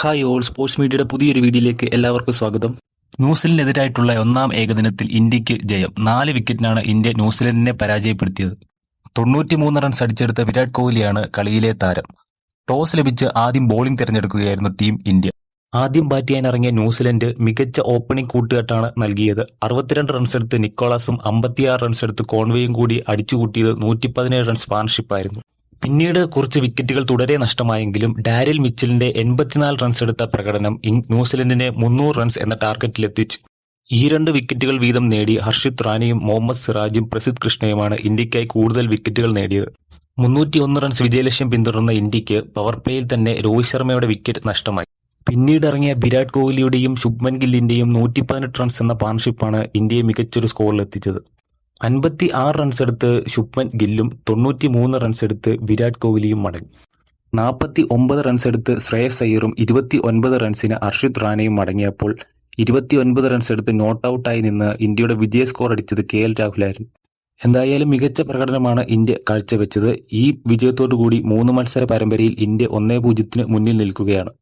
Hi all, sports മീഡിയയുടെ പുതിയൊരു വീഡിയോയിലേക്ക് എല്ലാവർക്കും സ്വാഗതം. ന്യൂസിലൻഡിനെതിരായിട്ടുള്ള ഒന്നാം ഏകദിനത്തിൽ ഇന്ത്യക്ക് ജയം. 4 വിക്കറ്റിനാണ് ഇന്ത്യ ന്യൂസിലൻഡിനെ പരാജയപ്പെടുത്തിയത്. 93 റൺസ് അടിച്ചെടുത്ത വിരാട് കോഹ്ലിയാണ് കളിയിലെ താരം. ടോസ് ലഭിച്ച് ആദ്യം ബോളിംഗ് തിരഞ്ഞെടുക്കുകയായിരുന്നു ടീം ഇന്ത്യ. ആദ്യം ബാറ്റ് ചെയ്യാനിറങ്ങിയ ന്യൂസിലൻഡ് മികച്ച ഓപ്പണിംഗ് കൂട്ടുകെട്ടാണ് നൽകിയത്. 62 റൺസ് എടുത്ത് നിക്കോളാസും 56 റൺസ് എടുത്ത് കോൺവേയും കൂടി അടിച്ചുകൂട്ടിയത് 117 റൺസ് പാർട്ണർഷിപ്പായിരുന്നു. പിന്നീട് കുറച്ച് വിക്കറ്റുകൾ തുടരെ നഷ്ടമായെങ്കിലും ഡാരിൽ മിച്ചലിന്റെ 84 റൺസ് എടുത്ത പ്രകടനം ന്യൂസിലൻഡിനെ 300 റൺസ് എന്ന ടാർഗറ്റിലെത്തിച്ചു. ഈ 2 വിക്കറ്റുകൾ വീതം നേടി ഹർഷിത് റാനയും മുഹമ്മദ് സിറാജും പ്രസിദ്ധ് കൃഷ്ണയുമാണ് ഇന്ത്യക്കായി കൂടുതൽ വിക്കറ്റുകൾ നേടിയത്. 301 റൺസ് വിജയലക്ഷ്യം പിന്തുടർന്ന ഇന്ത്യക്ക് പവർ പ്ലേയിൽ തന്നെ രോഹിത് ശർമ്മയുടെ വിക്കറ്റ് നഷ്ടമായി. പിന്നീട് ഇറങ്ങിയ വിരാട് കോഹ്ലിയുടെയും ശുഭ്മൻ ഗില്ലിന്റെയും 118 റൺസ് എന്ന പാർട്ണർഷിപ്പാണ് ഇന്ത്യയെ മികച്ചൊരു സ്കോറിലെത്തിച്ചത്. 56 റൺസ് എടുത്ത് ശുഭ്മൻ ഗില്ലും 93 റൺസ് എടുത്ത് വിരാട് കോഹ്ലിയും മടങ്ങി. 49 റൺസ് എടുത്ത് ശ്രേയസ് അയ്യറും 29 റൺസിന് ഹർഷിത് റാനയും മടങ്ങിയപ്പോൾ 29 റൺസ് എടുത്ത് നോട്ട് ഔട്ടായി നിന്ന് ഇന്ത്യയുടെ വിജയ സ്കോർ അടിച്ചത് KL രാഹുലായിരുന്നു. എന്തായാലും മികച്ച പ്രകടനമാണ് ഇന്ത്യ കാഴ്ചവെച്ചത്. ഈ വിജയത്തോടുകൂടി 3 മത്സര പരമ്പരയിൽ ഇന്ത്യ 1-0 മുന്നിൽ നിൽക്കുകയാണ്.